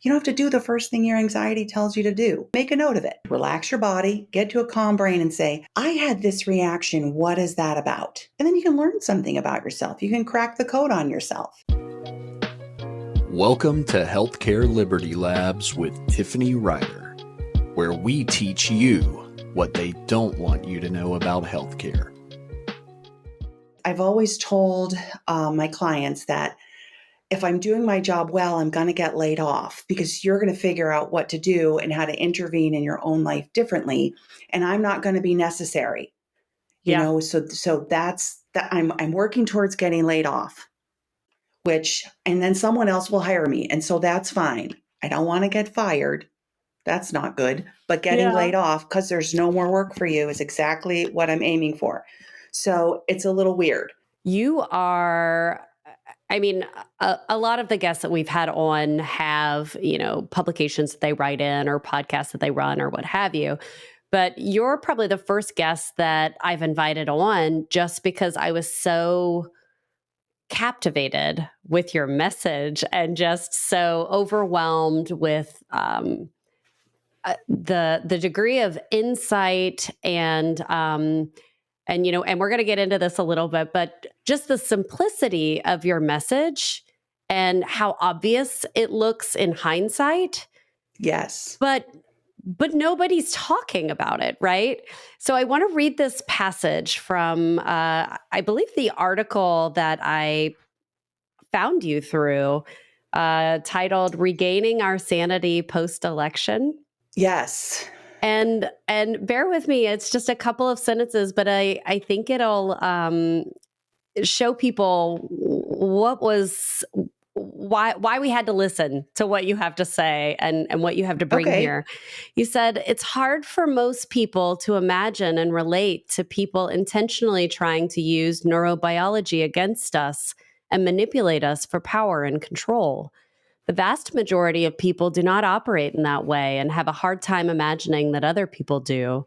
You don't have to do the first thing your anxiety tells you to do. Make a note of it. Relax your body, get to a calm brain and say, I had this reaction. What is that about? And then you can learn something about yourself. You can crack the code on yourself. Welcome to Healthcare Liberty Labs with Tiffany Ryder, where we teach you what they don't want you to know about healthcare. I've always told my clients that if I'm doing my job well, I'm going to get laid off because you're going to figure out what to do and how to intervene in your own life differently. And I'm not going to be necessary, so that's that. I'm working towards getting laid off, and then someone else will hire me. And so that's fine. I don't want to get fired. That's not good. But getting laid off because there's no more work for you is exactly what I'm aiming for. So it's a little weird. You are, a lot of the guests that we've had on have, publications that they write in or podcasts that they run or what have you. But you're probably the first guest that I've invited on just because I was so captivated with your message and just so overwhelmed with the degree of insight and we're going to get into this a little bit, but just the simplicity of your message and how obvious it looks in hindsight. Yes. But nobody's talking about it, right? So I want to read this passage from, I believe, the article that I found you through, titled "Regaining Our Sanity Post-Election." Yes. And bear with me, it's just a couple of sentences, but I think it'll show people why we had to listen to what you have to say and what you have to bring here. You said, it's hard for most people to imagine and relate to people intentionally trying to use neurobiology against us and manipulate us for power and control. The vast majority of people do not operate in that way and have a hard time imagining that other people do.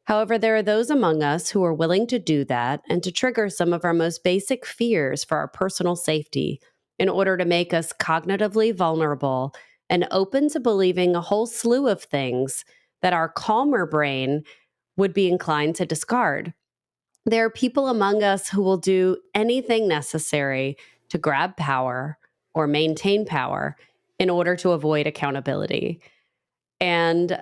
However, there are those among us who are willing to do that and to trigger some of our most basic fears for our personal safety in order to make us cognitively vulnerable and open to believing a whole slew of things that our calmer brain would be inclined to discard. There are people among us who will do anything necessary to grab power or maintain power in order to avoid accountability. And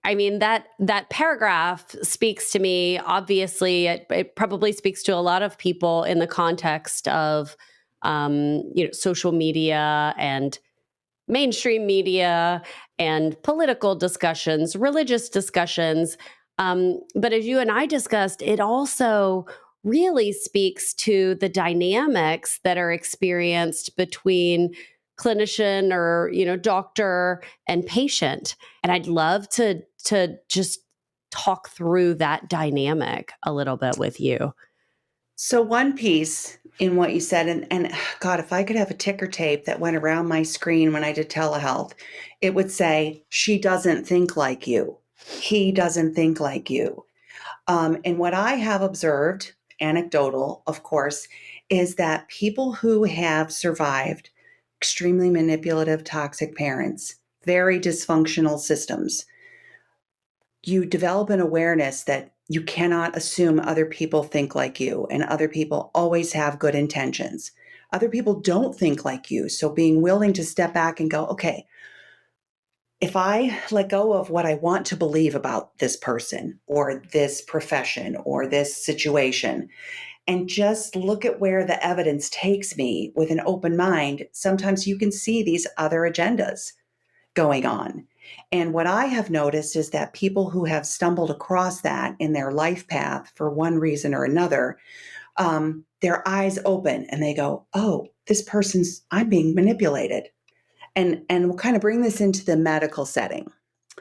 I mean, that paragraph speaks to me. Obviously, it probably speaks to a lot of people in the context of, social media and mainstream media and political discussions, religious discussions. But as you and I discussed, it also really speaks to the dynamics that are experienced between clinician or, doctor and patient. And I'd love to just talk through that dynamic a little bit with you. So one piece in what you said, and God, if I could have a ticker tape that went around my screen when I did telehealth, it would say, she doesn't think like you. He doesn't think like you. And what I have observed, anecdotal, of course, is that people who have survived extremely manipulative, toxic parents, very dysfunctional systems, you develop an awareness that you cannot assume other people think like you, and other people always have good intentions. Other people don't think like you. So being willing to step back and go, okay, if I let go of what I want to believe about this person or this profession or this situation, and just look at where the evidence takes me with an open mind, sometimes you can see these other agendas going on. And what I have noticed is that people who have stumbled across that in their life path for one reason or another, their eyes open and they go, oh, I'm being manipulated. And we'll kind of bring this into the medical setting.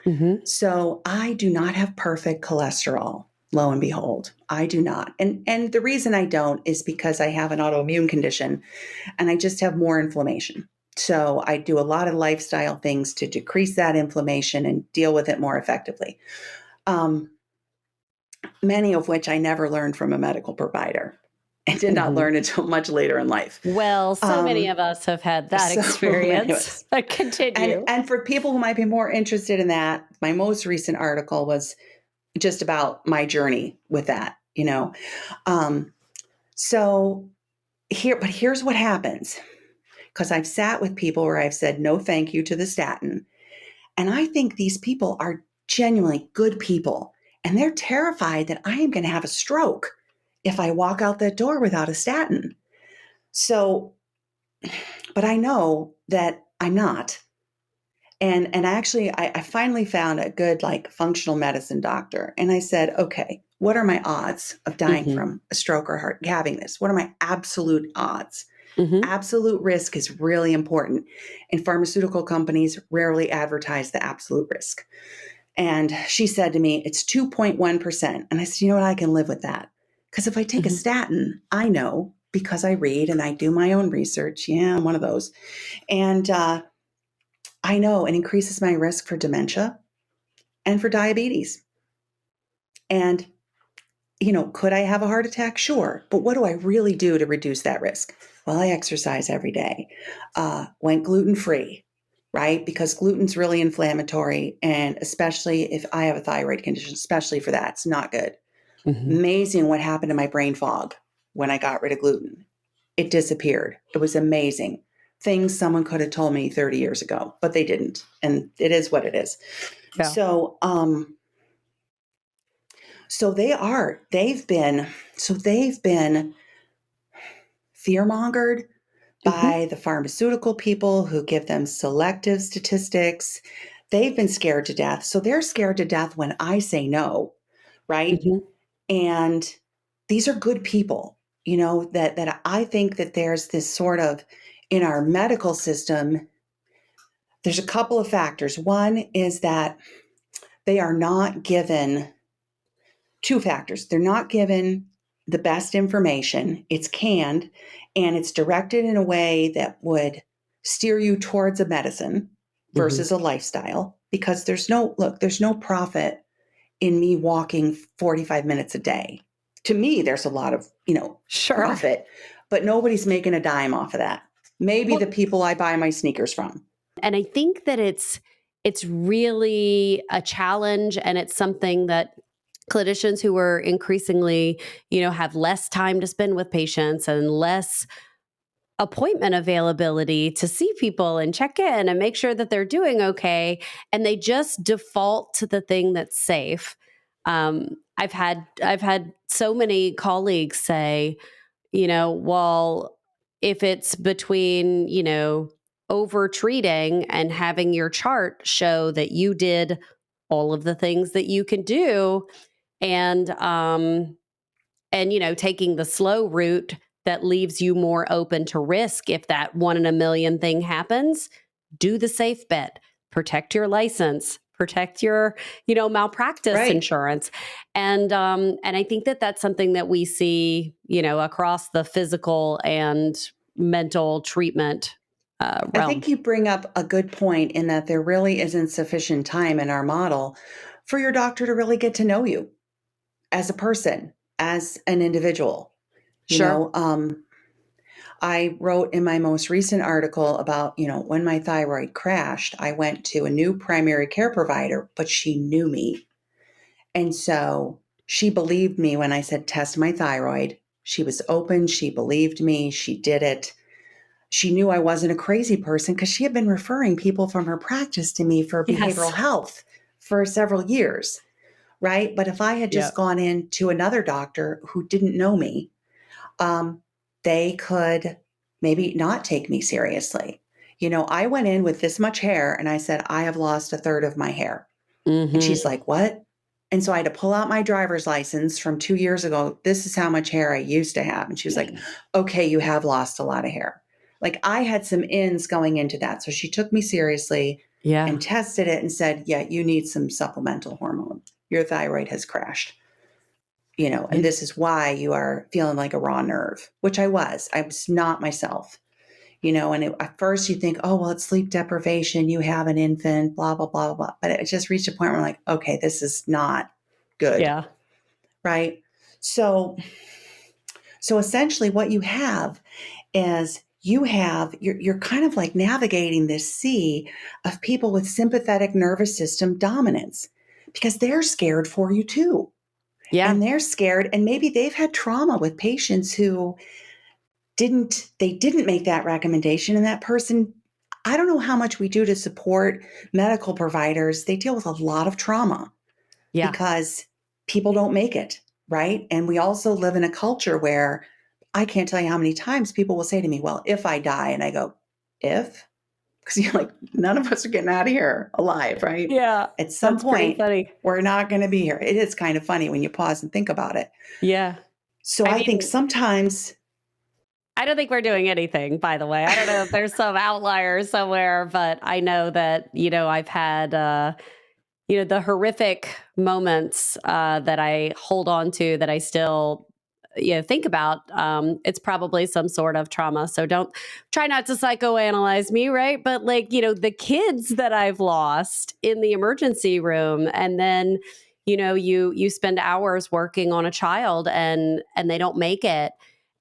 Mm-hmm. So I do not have perfect cholesterol. Lo and behold, I do not. And the reason I don't is because I have an autoimmune condition and I just have more inflammation. So I do a lot of lifestyle things to decrease that inflammation and deal with it more effectively. Many of which I never learned from a medical provider. and did not learn until much later in life. Well, so many of us have had that experience. But continue. And for people who might be more interested in that, my most recent article was just about my journey with that, you know. But here's what happens. Because I've sat with people where I've said no thank you to the statin. And I think these people are genuinely good people. And they're terrified that I am going to have a stroke if I walk out that door without a statin. So, but I know that I'm not. And actually, I finally found a good functional medicine doctor. And I said, okay, what are my odds of dying from a stroke or having this? What are my absolute odds? Absolute risk is really important. And pharmaceutical companies rarely advertise the absolute risk. And she said to me, it's 2.1%. And I said, you know what? I can live with that. Because if I take a statin, I know, because I read and I do my own research. Yeah, I'm one of those. And I know it increases my risk for dementia and for diabetes. And, could I have a heart attack? Sure. But what do I really do to reduce that risk? Well, I exercise every day, went gluten-free, right? Because gluten's really inflammatory. And especially if I have a thyroid condition, especially for that, it's not good. Amazing what happened to my brain fog when I got rid of gluten. It disappeared. It was amazing. Things someone could have told me 30 years ago, but they didn't. And it is what it is. Yeah. So they've been fear-mongered by the pharmaceutical people who give them selective statistics. They've been scared to death. So they're scared to death when I say no, right? And these are good people, that I think that there's this sort of, in our medical system, there's a couple of factors. One is that they are not given two factors. They're not given the best information. It's canned and it's directed in a way that would steer you towards a medicine versus a lifestyle, because there's no profit in me walking 45 minutes a day. To me, there's a lot of, profit, but nobody's making a dime off of that. Maybe the people I buy my sneakers from. And I think that it's really a challenge, and it's something that clinicians who are increasingly, have less time to spend with patients and less appointment availability to see people and check in and make sure that they're doing okay, and they just default to the thing that's safe. I've had so many colleagues say, well, if it's between, over treating and having your chart show that you did all of the things that you can do, and taking the slow route that leaves you more open to risk if that 1 in a million thing happens, do the safe bet, protect your license, protect your, malpractice insurance. And I think that that's something that we see, across the physical and mental treatment realm. I think you bring up a good point in that there really isn't sufficient time in our model for your doctor to really get to know you as a person, as an individual. I wrote in my most recent article about, when my thyroid crashed, I went to a new primary care provider, but she knew me. And so she believed me when I said, test my thyroid. She was open. She believed me. She did it. She knew I wasn't a crazy person because she had been referring people from her practice to me for behavioral health for several years. Right. But if I had just gone in to another doctor who didn't know me, they could maybe not take me seriously. I went in with this much hair and I said, I have lost a third of my hair. And she's like, what? And so I had to pull out my driver's license from 2 years ago. This is how much hair I used to have. And she was like, okay, you have lost a lot of hair. I had some ins going into that. So she took me seriously and tested it and said, you need some supplemental hormone. Your thyroid has crashed. And this is why you are feeling like a raw nerve, which I was not myself, and at first you think, oh, well, it's sleep deprivation. You have an infant, blah, blah, blah, blah. But it just reached a point where I'm like, okay, this is not good. Yeah. Right. So So essentially what you have is you're kind of like navigating this sea of people with sympathetic nervous system dominance because they're scared for you too. Yeah. And they're scared, and maybe they've had trauma with patients who didn't make that recommendation, and that person, I don't know how much we do to support medical providers. They deal with a lot of trauma Yeah. because people don't make it, right? And we also live in a culture where I can't tell you how many times people will say to me, well, if I die, and I go, if? Because you're like, none of us are getting out of here alive, right? Yeah. At some That's pretty point, funny. we're not going to be here. It is kind of funny when you pause and think about it. Yeah. So I think sometimes, I don't think we're doing anything, by the way. I don't know if there's some outliers somewhere, but I know that, I've had, the horrific moments that I hold on to that I still think about. It's probably some sort of trauma. So don't try not to psychoanalyze me, right? But the kids that I've lost in the emergency room, and then you spend hours working on a child and they don't make it,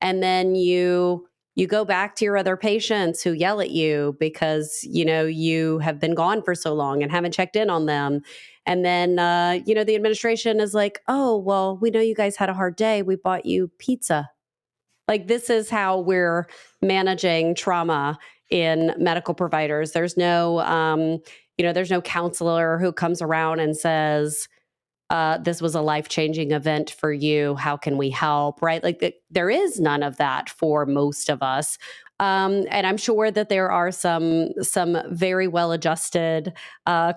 and then you go back to your other patients who yell at you because you have been gone for so long and haven't checked in on them. And then, the administration is like, oh, well, we know you guys had a hard day. We bought you pizza. Like, this is how we're managing trauma in medical providers. There's there's no counselor who comes around and says, this was a life-changing event for you. How can we help? Right? There is none of that for most of us. And I'm sure that there are some very well-adjusted,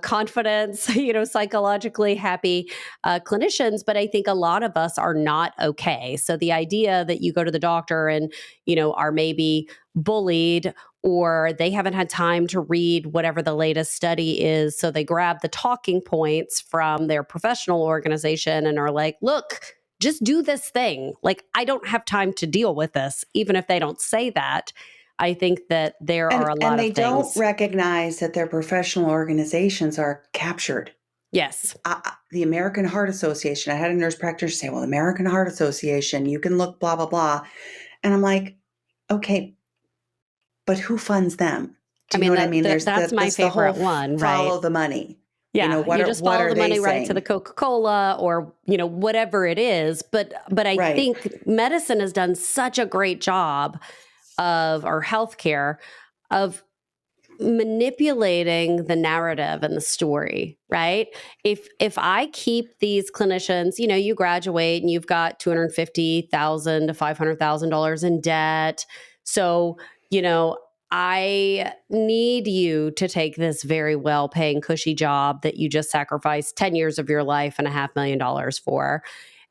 confidence, psychologically happy clinicians, but I think a lot of us are not okay. So the idea that you go to the doctor and, are maybe bullied, or they haven't had time to read whatever the latest study is, so they grab the talking points from their professional organization and are like, look, just do this thing. Like, I don't have time to deal with this, even if they don't say that. I think that there are a lot and of they things. don't recognize that their professional organizations are captured. Yes. The American Heart Association, I had a nurse practitioner say, well, American Heart Association, you can look blah, blah, blah. And I'm like, okay, but who funds them? Do you know what I mean? That's my favorite one, right? Follow the money. Yeah, you just follow the money right to the Coca-Cola or, whatever it is. But I think medicine has done such a great job or healthcare of manipulating the narrative and the story, right? If I keep these clinicians, you graduate and you've got $250,000 to $500,000 in debt. So, I need you to take this very well-paying, cushy job that you just sacrificed 10 years of your life and $500,000 for.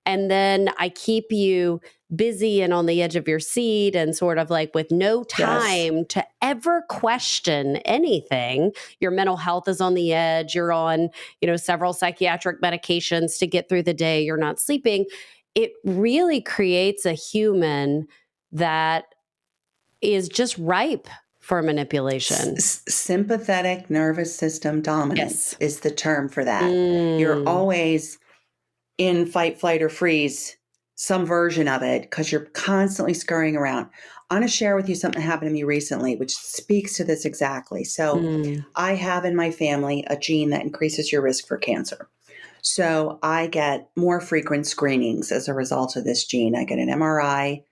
And then I keep you busy and on the edge of your seat and sort of like with no time to ever question anything. Your mental health is on the edge. You're on, several psychiatric medications to get through the day. You're not sleeping. It really creates a human that is just ripe for manipulation. Sympathetic nervous system dominance is the term for that. You're always in fight, flight, or freeze, some version of it, because you're constantly scurrying around. I want to share with you something that happened to me recently, which speaks to this exactly. So I have in my family a gene that increases your risk for cancer. So I get more frequent screenings as a result of this gene. I get an MRI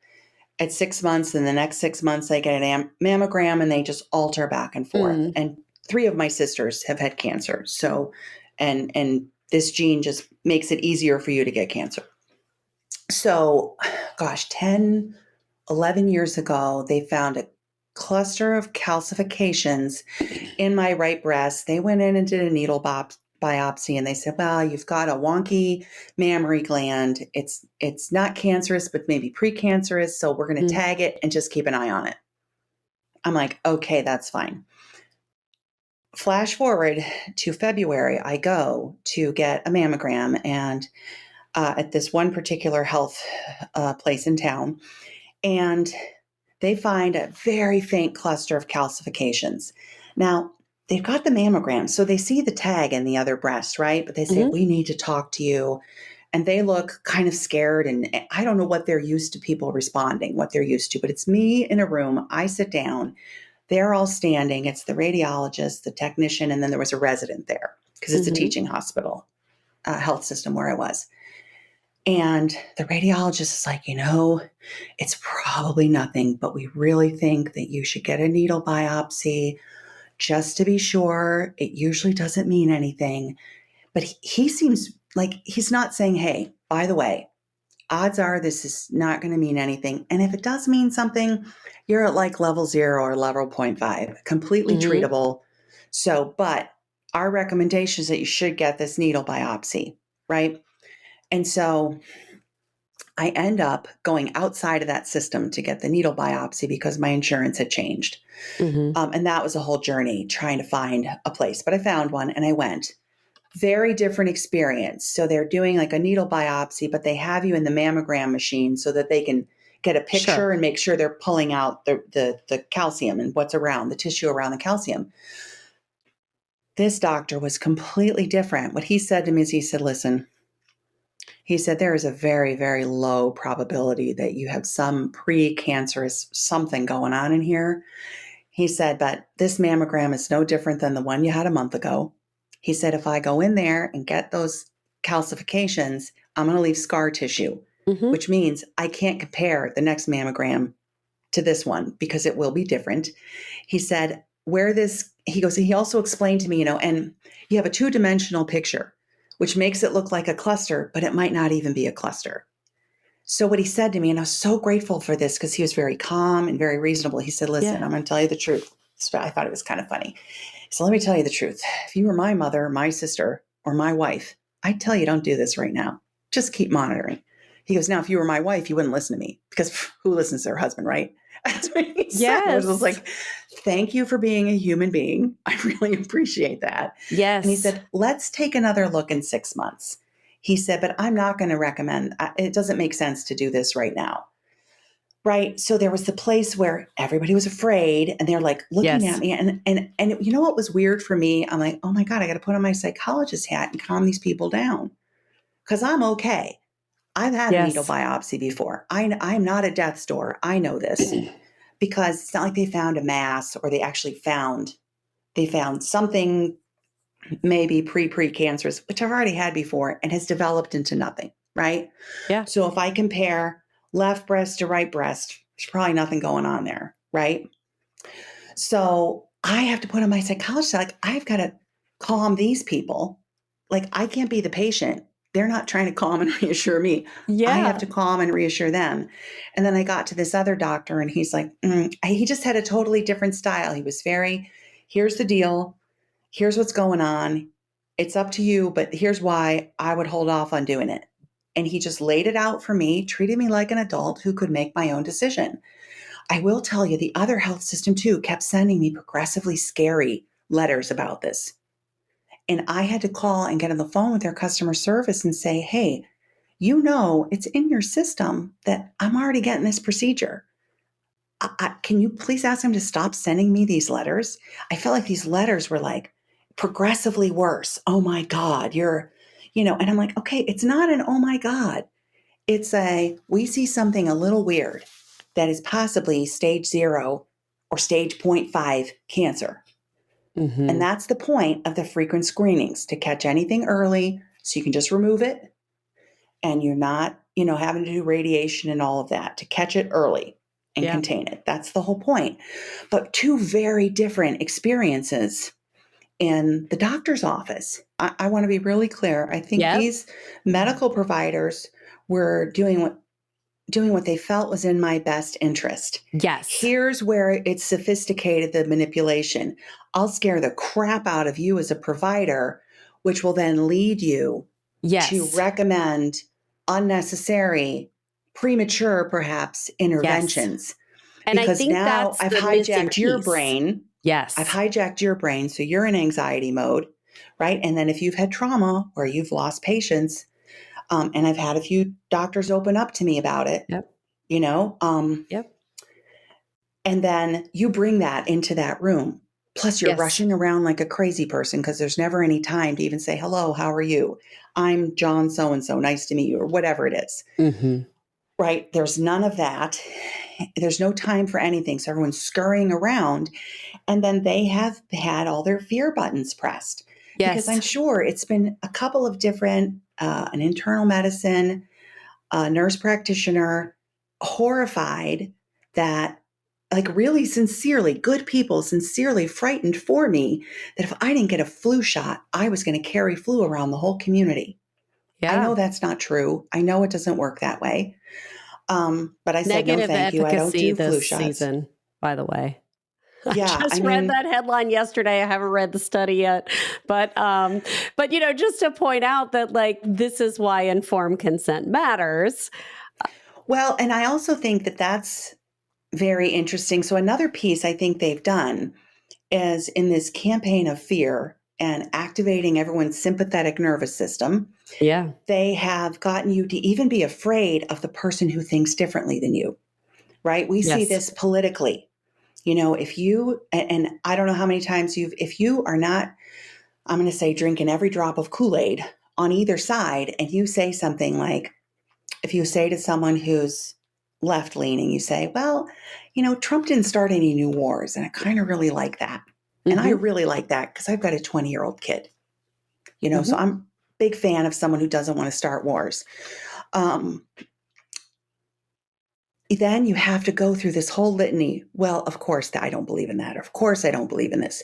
at 6 months, and the next 6 months I get a mammogram, and they just alter back and forth. And 3 of my sisters have had cancer. So, and this gene just makes it easier for you to get cancer. So, 10, 11 years ago, they found a cluster of calcifications in my right breast. They went in and did a needle biopsy, and they said, well, you've got a wonky mammary gland. It's not cancerous, but maybe precancerous. So we're going to tag it and just keep an eye on it. I'm like, okay, that's fine. Flash forward to February, I go to get a mammogram and at this one particular health place in town, and they find a very faint cluster of calcifications. Now, they've got the mammogram, so they see the tag in the other breast, right? But they say, we need to talk to you. and they look kind of scared. And I don't know what they're used to, people responding, what they're used to, but it's me in a room. I sit down. They're all standing. It's the radiologist, the technician, and then there was a resident there because it's a teaching hospital, health system where I was. And the radiologist is like, it's probably nothing, but we really think that you should get a needle biopsy just to be sure. It usually doesn't mean anything. But he seems like he's not saying, hey, by the way, odds are this is not going to mean anything. And if it does mean something, you're at like level 0 or level 0.5, completely treatable. So, but our recommendation is that you should get this needle biopsy, right? And so I end up going outside of that system to get the needle biopsy because my insurance had changed. And that was a whole journey trying to find a place. But I found one and I went. Very different experience. So they're doing like a needle biopsy, but they have you in the mammogram machine so that they can get a picture and make sure they're pulling out the calcium and what's around the tissue around the calcium. This doctor was completely different. What he said to me is he said, listen, he said, there is a very, very low probability that you have some precancerous something going on in here. He said, but this mammogram is no different than the one you had a month ago. He said, if I go in there and get those calcifications, I'm going to leave scar tissue, which means I can't compare the next mammogram to this one because it will be different. He said, he also explained to me, and you have a 2-dimensional picture, which makes it look like a cluster, but it might not even be a cluster. So what he said to me, and I was so grateful for this because he was very calm and very reasonable. He said, listen, I'm going to tell you the truth. So I thought it was kind of funny. So let me tell you the truth. If you were my mother, my sister, or my wife, I'd tell you don't do this right now. Just keep monitoring. He goes, now, if you were my wife, you wouldn't listen to me because who listens to their husband, right? That's what he said. I was like, thank you for being a human being. I really appreciate that. Yes. And he said, let's take another look in 6 months. He said, but I'm not going to recommend, it doesn't make sense to do this right now. Right. So there was the place where everybody was afraid and they're like looking at me. And you know what was weird for me? I'm like, oh my God, I got to put on my psychologist hat and calm these people down because I'm okay. I've had a needle biopsy before. I'm not a death's door. I know this because it's not like they found a mass or they actually found something maybe precancerous, which I've already had before and has developed into nothing. Right. Yeah. So if I compare left breast to right breast, there's probably nothing going on there, right? So I have to put on my psychologist, like I've got to calm these people. Like I can't be the patient. They're not trying to calm and reassure me. Yeah. I have to calm and reassure them. And then I got to this other doctor and he's like, he just had a totally different style. He was here's the deal. Here's what's going on. It's up to you, but here's why I would hold off on doing it. And he just laid it out for me, treated me like an adult who could make my own decision. I will tell you, the other health system too kept sending me progressively scary letters about this. And I had to call and get on the phone with their customer service and say, hey, it's in your system that I'm already getting this procedure. Can you please ask them to stop sending me these letters? I felt like these letters were like progressively worse. Oh my God, and I'm like, okay, it's not an, oh my God. It's we see something a little weird that is possibly stage 0 or stage 0.5 cancer. And that's the point of the frequent screenings, to catch anything early so you can just remove it and you're not, having to do radiation and all of that, to catch it early and contain it. That's the whole point. But 2 very different experiences in the doctor's office. I want to be really clear. I think these medical providers were doing what they felt was in my best interest. Yes. Here's where it's sophisticated, the manipulation. I'll scare the crap out of you as a provider, which will then lead you to recommend unnecessary, premature, perhaps, interventions. And because I think now that's I've the hijacked your piece. brain. Yes. I've hijacked your brain. So you're in anxiety mode, right? And then if you've had trauma or you've lost patience, and I've had a few doctors open up to me about it, and then you bring that into that room Plus, you're Yes. rushing around like a crazy person because there's never any time to even say, hello, how are you? I'm John so-and-so, nice to meet you, or whatever it is. Mm-hmm. Right? There's none of that. There's no time for anything. So everyone's scurrying around. And then they have had all their fear buttons pressed. Because I'm Yes. sure it's been a couple of different, an internal medicine, a nurse practitioner, horrified that, like, really sincerely, good people sincerely frightened for me that if I didn't get a flu shot, I was going to carry flu around the whole community. I Yeah. know that's not true. I know it doesn't work that way. But I said, no, Negative thank you. I don't efficacy do flu this shots. season, by the way. I Yeah. I just read mean, that headline yesterday. I haven't read the study yet, but just to point out that like this is why informed consent matters. well, and I also think that that's very interesting. So another piece I think they've done is in this campaign of fear and activating everyone's sympathetic nervous system, Yeah. they have gotten you to even be afraid of the person who thinks differently than you, right? We see Yes. this politically. If you, and I don't know how many times if you are not, I'm going to say, drinking every drop of Kool-Aid on either side, and you say something like, if you say to someone who's left leaning, you say, well, Trump didn't start any new wars, and I kind of really like that. And I Mm-hmm. really like that because I've got a 20-year-old kid, so Mm-hmm. I'm a big fan of someone who doesn't want to start wars. Then you have to go through this whole litany. Well, of course, I don't believe in that. Of course, I don't believe in this.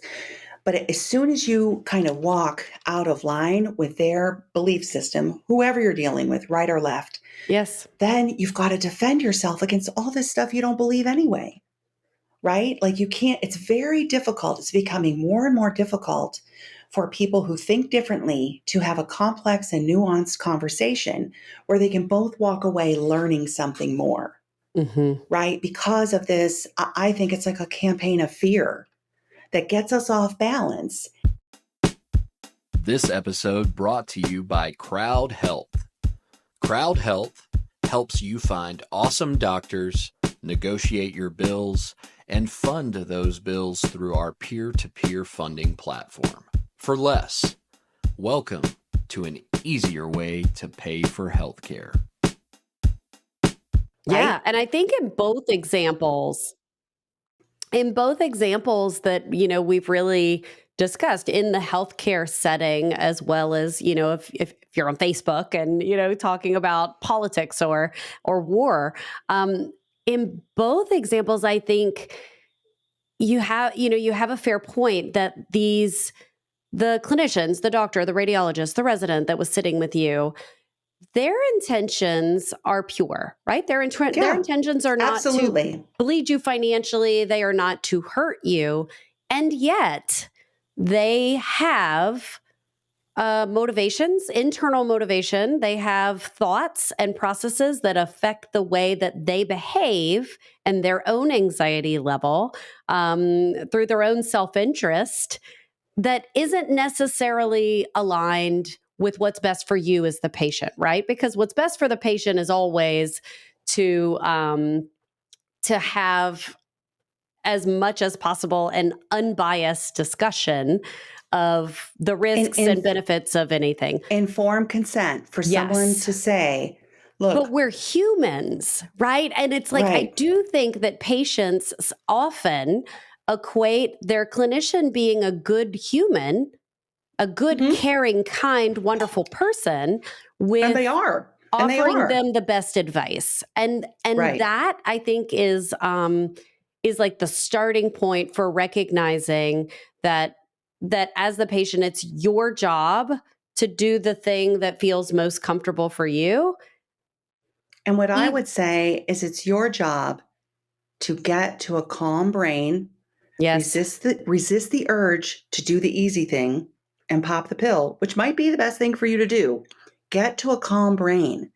But as soon as you kind of walk out of line with their belief system, whoever you're dealing with, right or left, Yes. then you've got to defend yourself against all this stuff you don't believe anyway, right? Like you can't, it's very difficult. It's becoming more and more difficult for people who think differently to have a complex and nuanced conversation where they can both walk away learning something more, Mm-hmm. right? Because of this, I think it's like a campaign of fear that gets us off balance. This episode brought to you by Crowd Health. Crowd Health helps you find awesome doctors, negotiate your bills, and fund those bills through our peer-to-peer funding platform for less. Welcome to an easier way to pay for healthcare. Right? Yeah. And I think in both examples that, we've really discussed in the healthcare setting, as well as, if you're on Facebook and, talking about politics or war, in both examples, I think you have a fair point that the clinicians, the doctor, the radiologist, the resident that was sitting with you, their intentions are pure, right? Their intentions are not absolutely. to bleed you financially. They are not to hurt you. And yet they have motivations, internal motivation. They have thoughts and processes that affect the way that they behave and their own anxiety level through their own self-interest that isn't necessarily aligned with what's best for you as the patient, right? Because what's best for the patient is always to have as much as possible an unbiased discussion of the risks and benefits of anything. Informed consent for someone to say, look. But we're humans, right? And it's like, right. I do think that patients often equate their clinician being a good human, a good, caring, kind, wonderful person with and they are. offering them the best advice. And right. that I think is like the starting point for recognizing that as the patient, it's your job to do the thing that feels most comfortable for you. And what I would say is it's your job to get to a calm brain, yes, resist the urge to do the easy thing and pop the pill, which might be the best thing for you to do. Get to a calm brain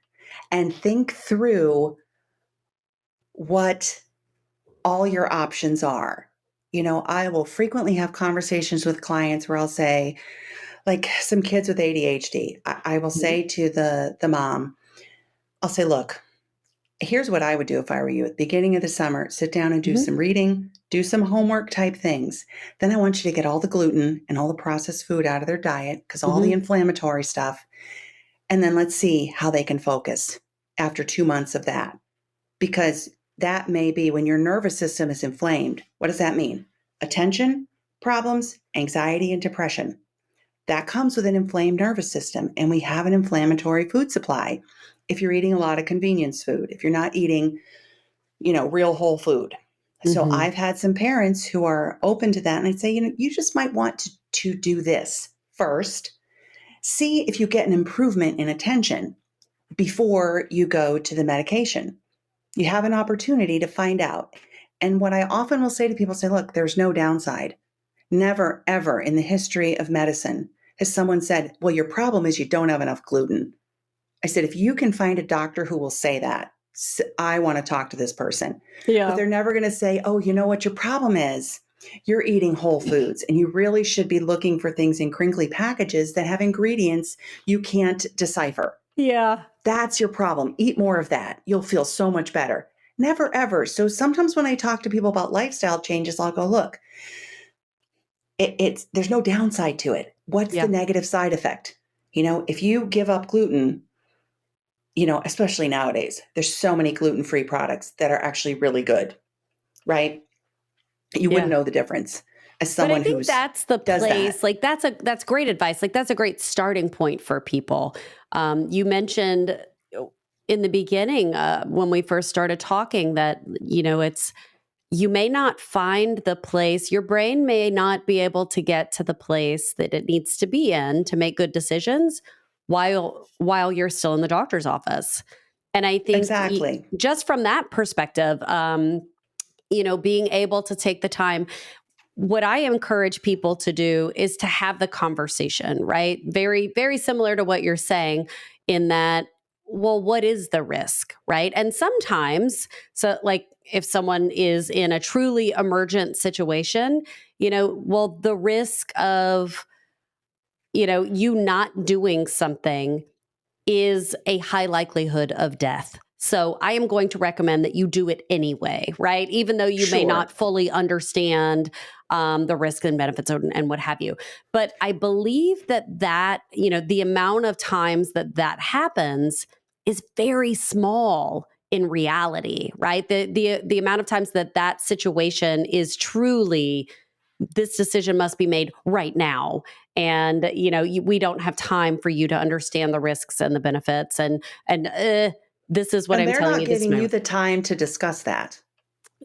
and think through what all your options are. I will frequently have conversations with clients where I'll say, like some kids with ADHD, I will say to the mom, I'll say, look, Here's what I would do if I were you. At the beginning of the summer, sit down and do Mhm. some reading, do some homework type things. Then I want you to get all the gluten and all the processed food out of their diet, because all the Mhm. inflammatory stuff. And then let's see how they can focus after 2 months of that. Because that may be when your nervous system is inflamed. What does that mean? Attention problems, anxiety, and depression. That comes with an inflamed nervous system, and we have an inflammatory food supply. If you're eating a lot of convenience food, if you're not eating, real whole food. So Mhm. I've had some parents who are open to that, and I'd say, you just might want to do this first. See if you get an improvement in attention before you go to the medication. You have an opportunity to find out. And what I often will say to people, say, look, there's no downside. Never, ever in the history of medicine has someone said, well, your problem is you don't have enough gluten. I said, if you can find a doctor who will say that, I want to talk to this person. But Yeah. they're never going to say, oh, you know what your problem is? You're eating whole foods, and you really should be looking for things in crinkly packages that have ingredients you can't decipher. Yeah. That's your problem. Eat more of that. You'll feel so much better. Never, ever. So sometimes when I talk to people about lifestyle changes, I'll go, look, there's no downside to it. What's the Yeah. negative side effect? If you give up gluten, especially nowadays, there's so many gluten-free products that are actually really good, right? You wouldn't Yeah. know the difference as But I someone think who's that's the does that. place. Like that's great advice. Like that's a great starting point for people. You mentioned in the beginning when we first started talking that it's you may not find the place. Your brain may not be able to get to the place that it needs to be in to make good decisions while you're still in the doctor's office. And I think Exactly. just from that perspective, being able to take the time what I encourage people to do is to have the conversation, right? Very, very similar to what you're saying in that, well, what is the risk, right? And sometimes, so like if someone is in a truly emergent situation, well, the risk of, you not doing something is a high likelihood of death. So I am going to recommend that you do it anyway, right? Even though you may Sure. not fully understand the risks and benefits and what have you. But I believe that, the amount of times that happens is very small in reality, right? The amount of times that situation is truly this decision must be made right now, and we don't have time for you to understand the risks and the benefits, and this is what And I'm they're telling not you this giving you moment. the time to discuss that.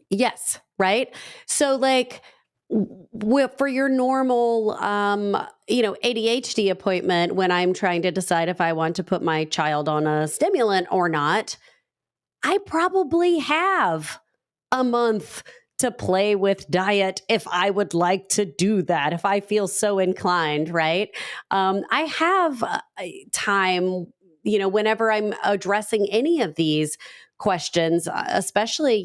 Yes, right. So like for your normal ADHD appointment, when I'm trying to decide if I want to put my child on a stimulant or not, I probably have a month to play with diet if I would like to do that, if I feel so inclined, right? I have time, whenever I'm addressing any of these questions, especially,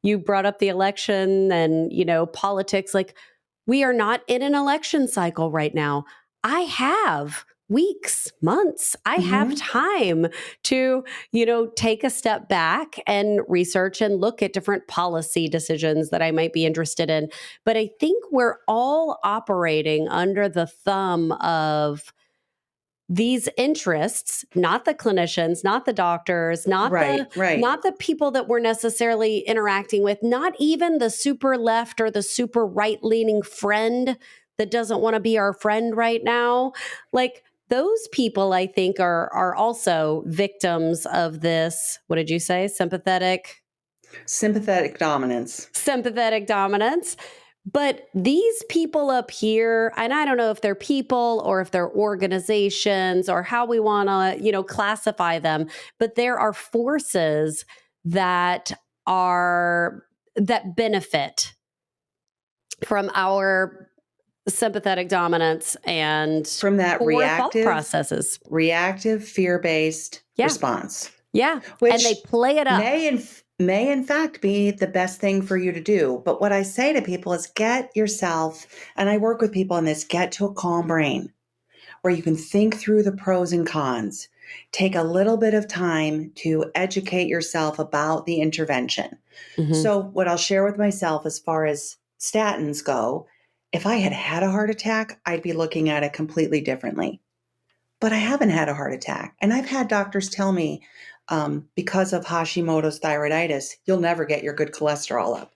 you brought up the election and, politics. Like, we are not in an election cycle right now. I have weeks, months, I have Mm-hmm. time to take a step back and research and look at different policy decisions that I might be interested in. But I think we're all operating under the thumb of these interests, not the clinicians, not the doctors, not the Right, right. not the people that we're necessarily interacting with, not even the super left or the super right-leaning friend that doesn't want to be our friend right now. Like those people I think are also victims of this, what did you say? Sympathetic dominance. Sympathetic dominance. But these people up here, and I don't know if they're people or if they're organizations or how we want to, classify them, but there are forces that that benefit from our sympathetic dominance and From that poor thought reactive, processes. fear-based Yeah. response, Yeah. And they which play it up. may in fact be the best thing for you to do. But what I say to people is get yourself, and I work with people on this, get to a calm brain where you can think through the pros and cons. take a little bit of time to educate yourself about the intervention. So what I'll share with myself as far as statins go, if I had had a heart attack, I'd be looking at it completely differently. But I haven't had a heart attack. And I've had doctors tell me, because of Hashimoto's thyroiditis, you'll never get your good cholesterol up.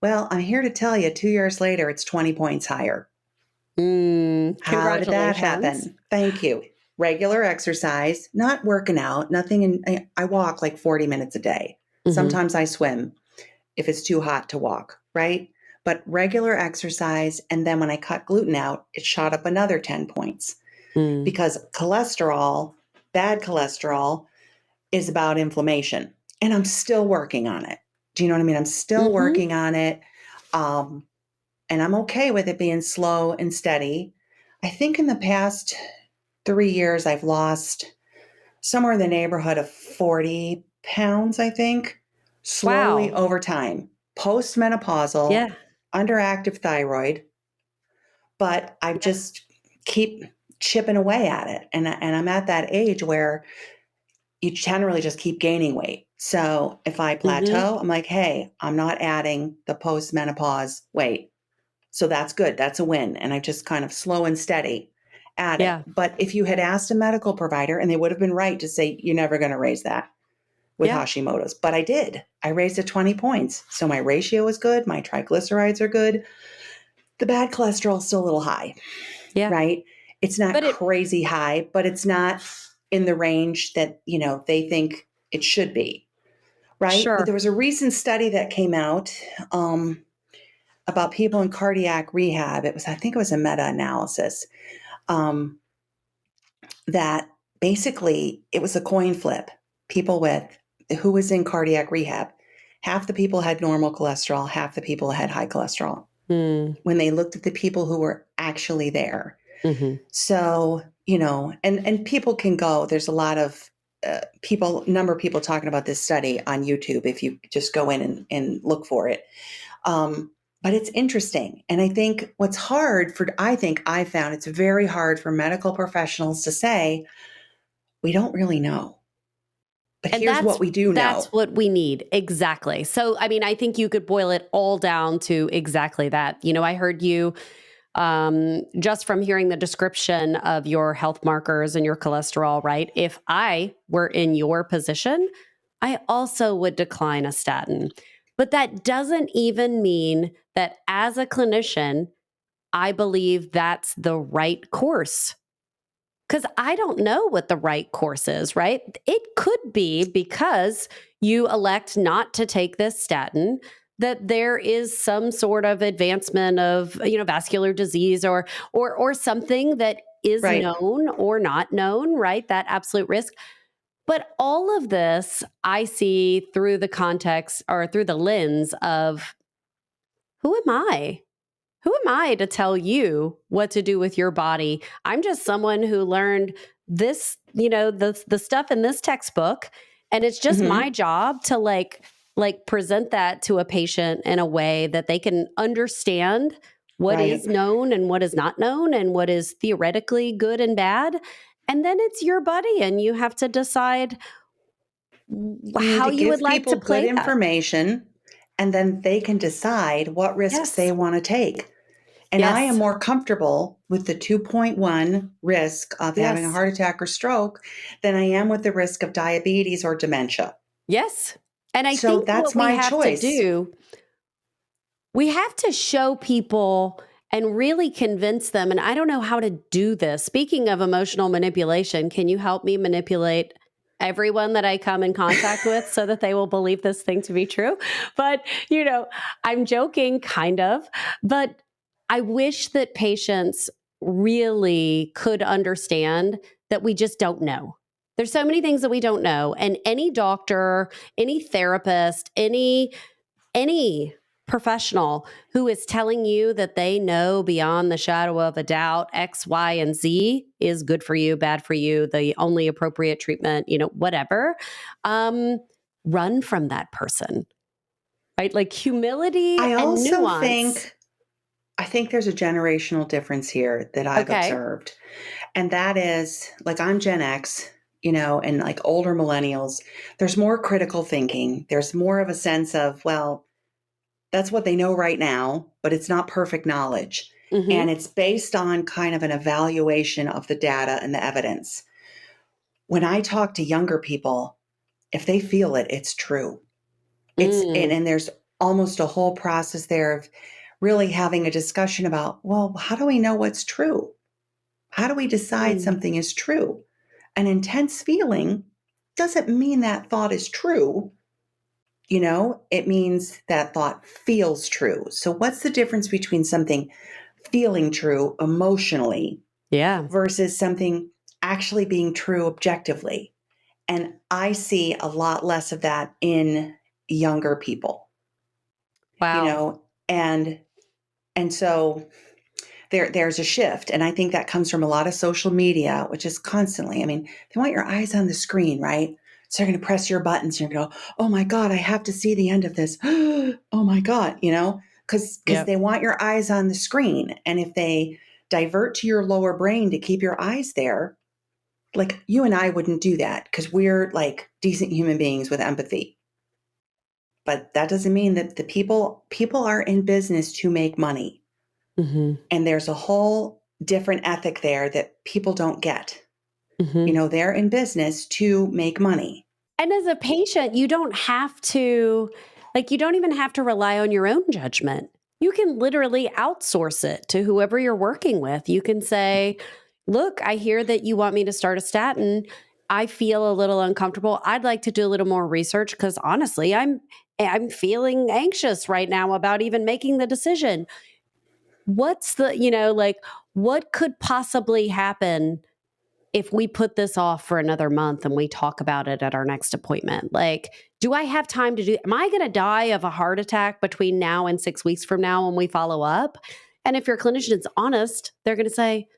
Well, I'm here to tell you, 2 years later, it's 20 points higher. How did that happen? Thank you. Regular exercise, not working out, nothing. I walk like 40 minutes a day. Sometimes I swim if it's too hot to walk, right? But regular exercise. And then when I cut gluten out, it shot up another 10 points. Because cholesterol, bad cholesterol, is about inflammation. And I'm still working on it. Do you know what I mean? I'm still working on it. And I'm okay with it being slow and steady. I think in the past 3 years, I've lost somewhere in the neighborhood of 40 pounds, I think, slowly over time. Postmenopausal, underactive thyroid. But I just keep chipping away at it. And I'm at that age where you generally just keep gaining weight. So if I plateau, I'm like, hey, I'm not adding the post-menopause weight. So that's good. That's a win. And I just kind of slow and steady at it. But if you had asked a medical provider, and they would have been right to say, you're never going to raise that with Hashimoto's. But I did. I raised it 20 points. So my ratio is good. My triglycerides are good. The bad cholesterol is still a little high. Right? It's not crazy high, but it's not in the range that, they think it should be. Right? But there was a recent study that came out about people in cardiac rehab. I think it was a meta-analysis that basically it was a coin flip. People who was in cardiac rehab, half the people had normal cholesterol, half the people had high cholesterol. When they looked at the people who were actually there. So, and people can go, there's a lot of number of people talking about this study on YouTube, if you just go in and look for it. But it's interesting. And I think I found it's very hard for medical professionals to say, we don't really know. But here's what we do know. That's what we need. Exactly. So, I think you could boil it all down to exactly that. I heard you just from hearing the description of your health markers and your cholesterol, right? If I were in your position, I also would decline a statin. But that doesn't even mean that as a clinician, I believe that's the right course. Because I don't know what the right course is, right? It could be because you elect not to take this statin, that there is some sort of advancement of, vascular disease or something that is known or not known, right? That absolute risk. But all of this I see through the context or through the lens of, who am I? Who am I to tell you what to do with your body? I'm just someone who learned this, the stuff in this textbook. And it's just my job to like present that to a patient in a way that they can understand what is known and what is not known and what is theoretically good and bad. And then it's your body and you have to decide how you would like to play good information. And then they can decide what risks they want to take. And I am more comfortable with the 2.1 risk of having a heart attack or stroke than I am with the risk of diabetes or dementia. Yes. And I think that's what we have to do, we have to show people and really convince them. And I don't know how to do this. Speaking of emotional manipulation, can you help me manipulate everyone that I come in contact with so that they will believe this thing to be true? But, I'm joking kind of, but I wish that patients really could understand that we just don't know. There's so many things that we don't know. And any doctor, any therapist, any professional who is telling you that they know beyond the shadow of a doubt X, Y, and Z is good for you, bad for you, the only appropriate treatment, whatever, run from that person, right? Like humility and nuance. I think there's a generational difference here that I've observed. And that is, like, I'm Gen X, and like older millennials, there's more critical thinking. There's more of a sense of, well, that's what they know right now, but it's not perfect knowledge. Mm-hmm. And it's based on kind of an evaluation of the data and the evidence. When I talk to younger people, if they feel it, it's true. And there's almost a whole process there of really having a discussion about, well, how do we know what's true? How do we decide something is true? An intense feeling doesn't mean that thought is true. It means that thought feels true. So what's the difference between something feeling true emotionally versus something actually being true objectively? And I see a lot less of that in younger people. Wow. And so there's a shift. And I think that comes from a lot of social media, which is constantly, they want your eyes on the screen, right? So they're going to press your buttons and you go, oh my God, I have to see the end of this. Oh my God, because they want your eyes on the screen. And if they divert to your lower brain to keep your eyes there, like you and I wouldn't do that because we're like decent human beings with empathy. But that doesn't mean that the people are in business to make money. Mm-hmm. And there's a whole different ethic there that people don't get. Mm-hmm. They're in business to make money. And as a patient, you don't even have to rely on your own judgment. You can literally outsource it to whoever you're working with. You can say, look, I hear that you want me to start a statin. I feel a little uncomfortable. I'd like to do a little more research because honestly, I'm feeling anxious right now about even making the decision. What's what could possibly happen if we put this off for another month and we talk about it at our next appointment? Like, do I have time to am I going to die of a heart attack between now and 6 weeks from now when we follow up? And if your clinician's honest, they're going to say,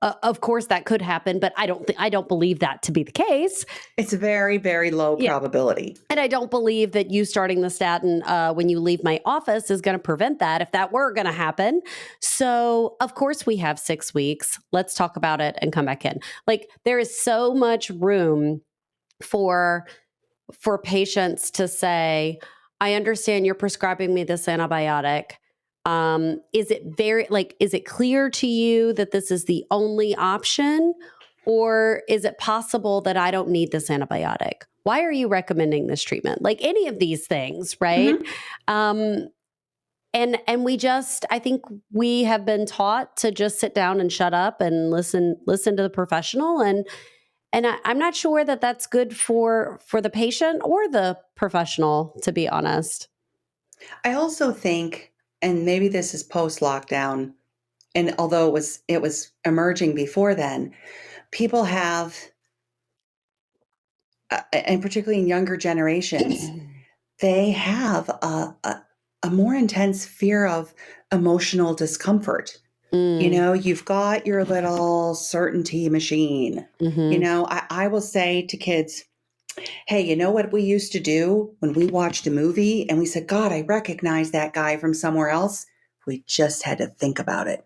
of course that could happen, but I don't believe that to be the case. It's a very, very low probability. And I don't believe that you starting the statin when you leave my office is going to prevent that if that were going to happen. So of course we have 6 weeks. Let's talk about it and come back in. Like there is so much room for patients to say, I understand you're prescribing me this antibiotic. Is it clear to you that this is the only option? Or is it possible that I don't need this antibiotic? Why are you recommending this treatment? Like any of these things, right? Mm-hmm. I think we have been taught to just sit down and shut up and listen to the professional. And I'm not sure that that's good for the patient or the professional, to be honest. I also think, and maybe this is post-lockdown, and although it was emerging before then, people have, and particularly in younger generations, they have a more intense fear of emotional discomfort. You've got your little certainty machine. Mm-hmm. I will say to kids, hey, you know what we used to do when we watched a movie and we said, God, I recognize that guy from somewhere else. We just had to think about it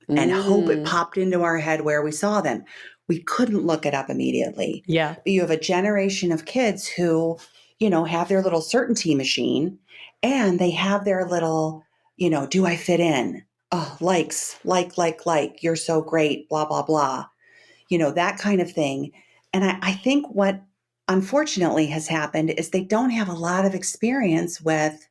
and hope it popped into our head where we saw them. We couldn't look it up immediately. Yeah. But you have a generation of kids who, have their little certainty machine and they have their little, do I fit in? Oh, likes, like, you're so great, blah, blah, blah. That kind of thing. And I think what unfortunately has happened is they don't have a lot of experience with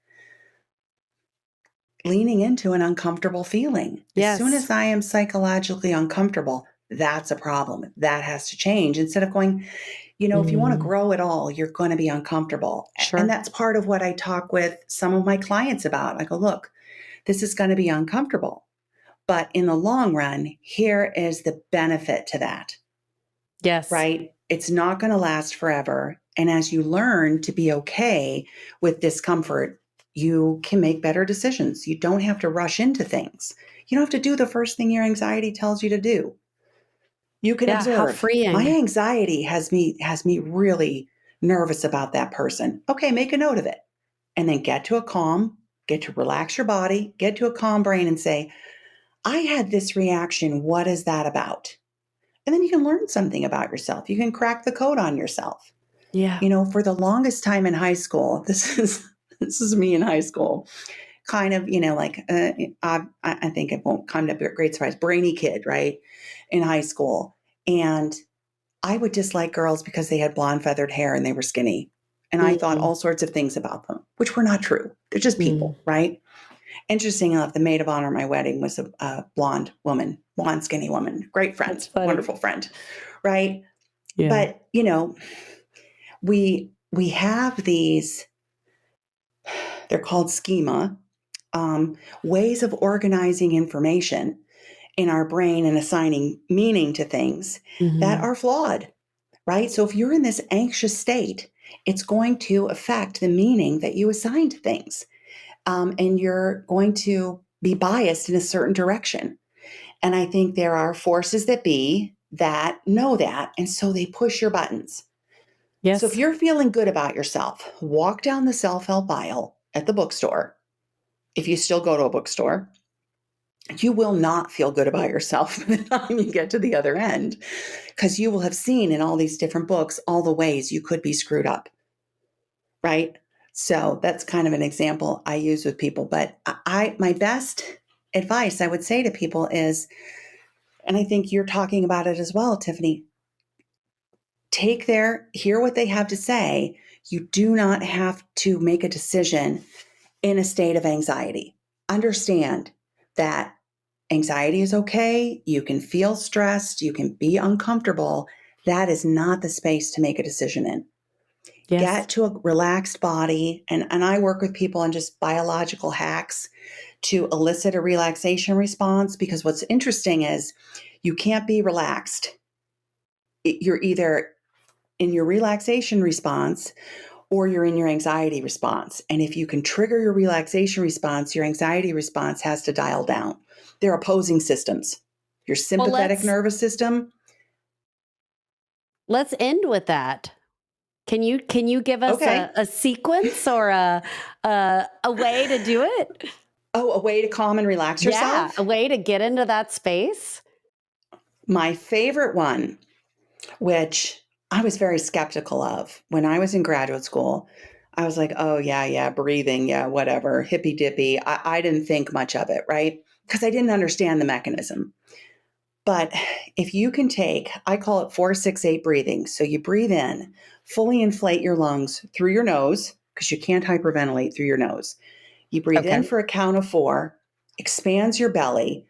leaning into an uncomfortable feeling. Yes. As soon as I am psychologically uncomfortable, that's a problem. That has to change. Instead of going, if you want to grow at all, you're going to be uncomfortable. Sure. And that's part of what I talk with some of my clients about. I go, look, this is going to be uncomfortable. But in the long run, here is the benefit to that. Yes. Right? It's not going to last forever. And as you learn to be okay with discomfort, you can make better decisions. You don't have to rush into things. You don't have to do the first thing your anxiety tells you to do. You can observe. How freeing. My anxiety has me really nervous about that person. Okay, make a note of it. And then get to relax your body, get to a calm brain and say, I had this reaction. What is that about? And then you can learn something about yourself. You can crack the code on yourself. Yeah. For the longest time in high school, this is me in high school, kind of, I think it won't come to a great surprise, brainy kid, right, in high school. And I would dislike girls because they had blonde feathered hair and they were skinny. And I thought all sorts of things about them, which were not true. They're just people, right? Interesting enough, the maid of honor at my wedding was a blonde woman, blonde, skinny woman, great friend, wonderful friend, right? Yeah. But, we have these, they're called schema, ways of organizing information in our brain and assigning meaning to things that are flawed, right? So if you're in this anxious state, it's going to affect the meaning that you assign to things. And you're going to be biased in a certain direction. And I think there are forces that be that know that. And so they push your buttons. Yes. So if you're feeling good about yourself, walk down the self-help aisle at the bookstore. If you still go to a bookstore, you will not feel good about yourself by the time you get to the other end, because you will have seen in all these different books all the ways you could be screwed up, right? So that's kind of an example I use with people. But my best advice I would say to people is, and I think you're talking about it as well, Tiffany, hear what they have to say. You do not have to make a decision in a state of anxiety. Understand that anxiety is okay. You can feel stressed. You can be uncomfortable. That is not the space to make a decision in. Yes. Get to a relaxed body. And I work with people on just biological hacks to elicit a relaxation response, because what's interesting is you can't be relaxed. You're either in your relaxation response or you're in your anxiety response. And if you can trigger your relaxation response, your anxiety response has to dial down. They're opposing systems. Your sympathetic nervous system. Let's end with that. Can you give us a sequence or a way to do it? Oh, a way to calm and relax yourself? Yeah, a way to get into that space. My favorite one, which I was very skeptical of when I was in graduate school, I was like, oh, yeah, breathing, yeah, whatever, hippy dippy. I didn't think much of it, right? Because I didn't understand the mechanism. But if you can I call it 4-6-8 breathing. So you breathe in, fully inflate your lungs through your nose, because you can't hyperventilate through your nose. You breathe in for a count of 4, expands your belly.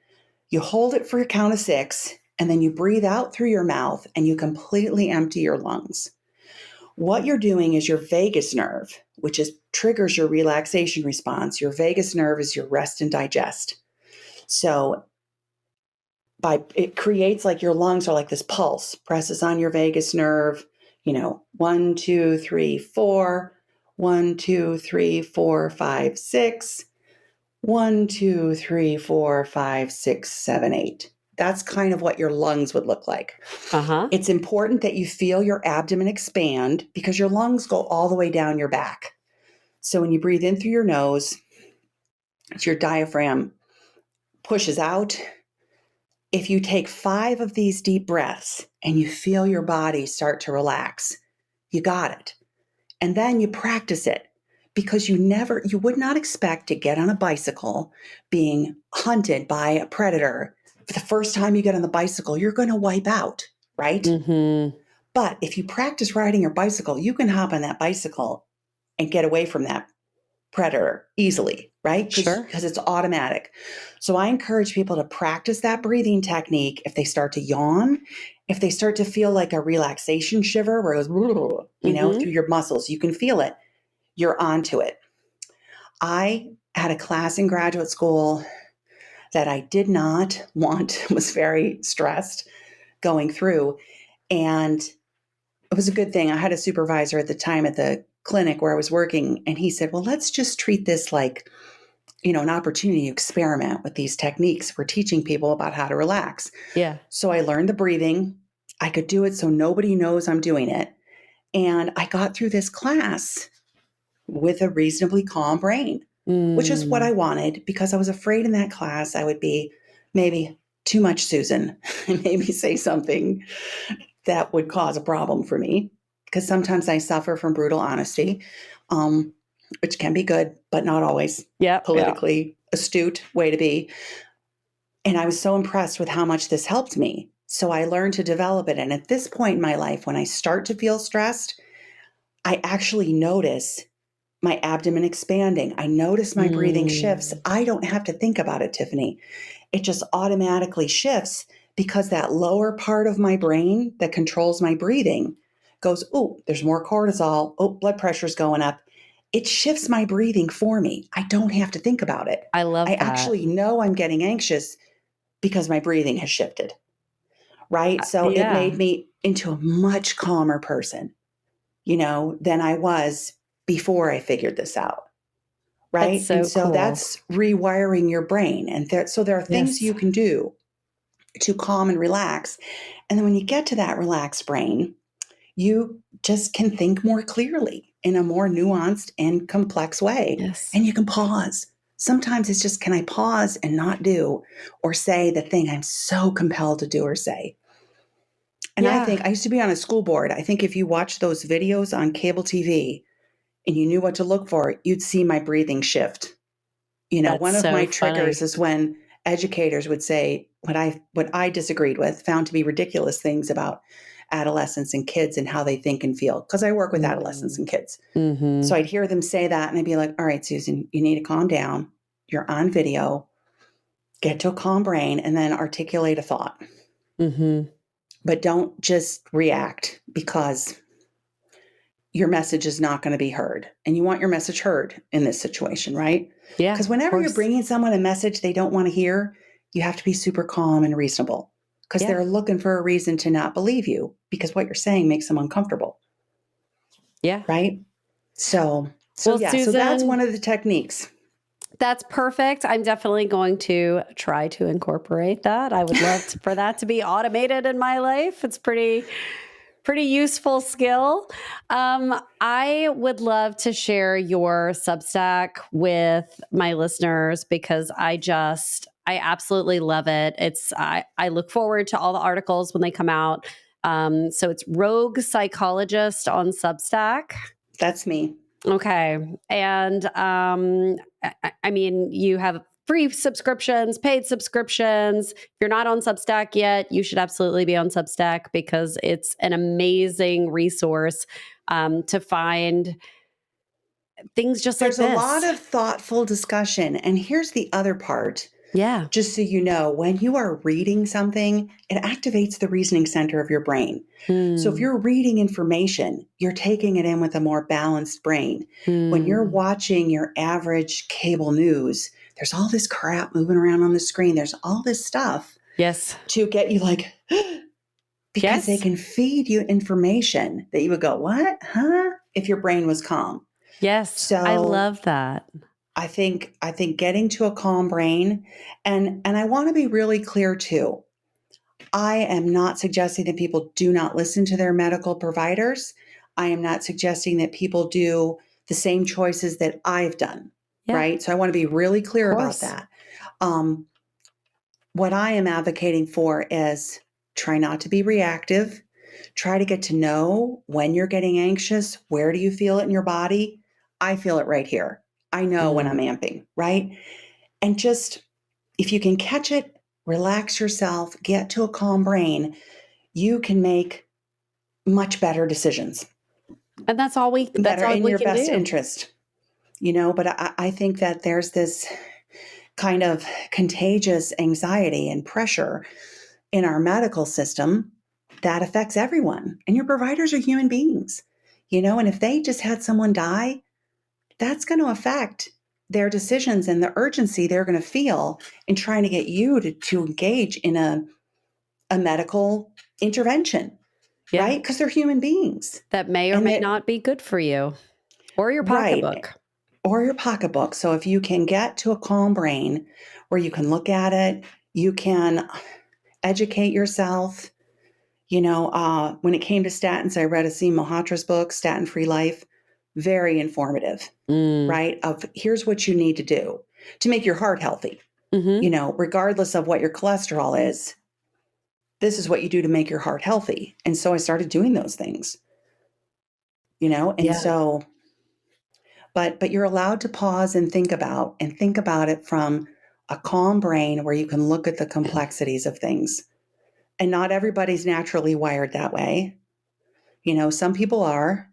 You hold it for a count of 6, and then you breathe out through your mouth and you completely empty your lungs. What you're doing is your vagus nerve, which triggers your relaxation response. Your vagus nerve is your rest and digest. So it creates like your lungs are like this pulse, presses on your vagus nerve, 1, 2, 3, 4, 1, 2, 3, 4, 5, 6, 1, 2, 3, 4, 5, 6, 7, 8. That's kind of what your lungs would look like. It's important that you feel your abdomen expand, because your lungs go all the way down your back. So when you breathe in through your nose, your diaphragm pushes out. If you take 5 of these deep breaths and you feel your body start to relax, you got it. And then you practice it, because you would not expect to get on a bicycle being hunted by a predator. For the first time you get on the bicycle, you're going to wipe out, right? But if you practice riding your bicycle, you can hop on that bicycle and get away from that predator easily, right? Sure. Because it's automatic. So I encourage people to practice that breathing technique. If they start to yawn, if they start to feel like a relaxation shiver where it goes, through your muscles, you can feel it. You're onto it. I had a class in graduate school that I did not want, was very stressed going through. And it was a good thing. I had a supervisor at the time at the clinic where I was working, and he said, well, let's just treat this like, an opportunity to experiment with these techniques. We're teaching people about how to relax. Yeah. So I learned the breathing. I could do it so nobody knows I'm doing it. And I got through this class with a reasonably calm brain, which is what I wanted, because I was afraid in that class I would be maybe too much, Susan. And maybe say something that would cause a problem for me, because sometimes I suffer from brutal honesty, which can be good, but not always politically astute way to be. And I was so impressed with how much this helped me. So I learned to develop it. And at this point in my life, when I start to feel stressed, I actually notice my abdomen expanding. I notice my breathing shifts. I don't have to think about it, Tiffany. It just automatically shifts because that lower part of my brain that controls my breathing goes, oh, there's more cortisol. Oh, blood pressure's going up. It shifts my breathing for me. I don't have to think about it. I love that. I actually know I'm getting anxious because my breathing has shifted. Right? So it made me into a much calmer person, than I was before I figured this out. Right? That's so cool. That's rewiring your brain. And so there are things you can do to calm and relax. And then when you get to that relaxed brain, you just can think more clearly in a more nuanced and complex way. Yes. And you can pause. Sometimes it's just, can I pause and not do or say the thing I'm so compelled to do or say? And I think I used to be on a school board. I think if you watch those videos on cable TV and you knew what to look for, you'd see my breathing shift. That's one of so my funny. triggers is when educators would say what I disagreed with, found to be ridiculous things about adolescents and kids and how they think and feel. Because I work with adolescents and kids. Mm-hmm. So I'd hear them say that and I'd be like, all right, Susan, you need to calm down. You're on video. Get to a calm brain and then articulate a thought. Mm-hmm. But don't just react because your message is not going to be heard. And you want your message heard in this situation, right? Yeah. Because whenever you're bringing someone a message they don't want to hear, you have to be super calm and reasonable because they're looking for a reason to not believe you because what you're saying makes them uncomfortable. Yeah. Right? So Susan, so that's one of the techniques. That's perfect. I'm definitely going to try to incorporate that. I would love for that to be automated in my life. It's pretty useful skill. I would love to share your Substack with my listeners because I absolutely love it. I look forward to all the articles when they come out. So it's Rogue Psychologist on Substack. That's me. Okay. And I mean, you have free subscriptions, paid subscriptions. If you're not on Substack yet, you should absolutely be on Substack because it's an amazing resource to find things just like this. There's a lot of thoughtful discussion. And here's the other part. Yeah. Just so you know, when you are reading something, it activates the reasoning center of your brain. So if you're reading information, you're taking it in with a more balanced brain. When you're watching your average cable news, there's all this crap moving around on the screen. There's all this stuff. Yes. To get you like, because they can feed you information that you would go, what? Huh? If your brain was calm. Yes. So I love that. I think getting to a calm brain, and I want to be really clear too. I am not suggesting that people do not listen to their medical providers. I am not suggesting that people do the same choices that I've done, right? So I want to be really clear about that. What I am advocating for is try not to be reactive. Try to get to know when you're getting anxious. Where do you feel it in your body? I feel it right here. I know when I'm amping, right? And just, if you can catch it, relax yourself, get to a calm brain, you can make much better decisions. And that's all we that are in your best do. interest. But I think that there's this kind of contagious anxiety and pressure in our medical system that affects everyone. And your providers are human beings, and if they just had someone die, that's going to affect their decisions and the urgency they're going to feel in trying to get you to engage in a medical intervention, right? Because they're human beings. That may or may not be good for you or your pocketbook. Right. Or your pocketbook. So if you can get to a calm brain where you can look at it, you can educate yourself. When it came to statins, I read Aseem Malhotra's book, Statin Free Life. Very informative, right? Of here's what you need to do to make your heart healthy. regardless of what your cholesterol is, this is what you do to make your heart healthy. And so I started doing those things, and so, but you're allowed to pause and think about it from a calm brain where you can look at the complexities of things. And not everybody's naturally wired that way. Some people are,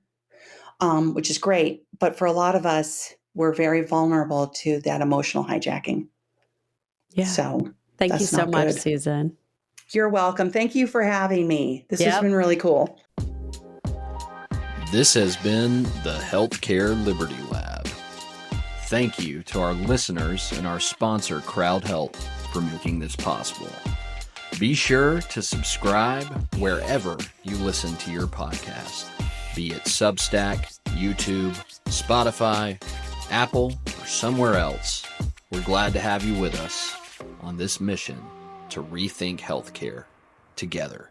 which is great. But for a lot of us, we're very vulnerable to that emotional hijacking. Yeah. So thank you so much, Susan. You're welcome. Thank you for having me. This has been really cool. This has been the Healthcare Liberty Lab. Thank you to our listeners and our sponsor, Crowd Health, for making this possible. Be sure to subscribe wherever you listen to your podcast, be it Substack, YouTube, Spotify, Apple, or somewhere else. We're glad to have you with us on this mission to rethink healthcare together.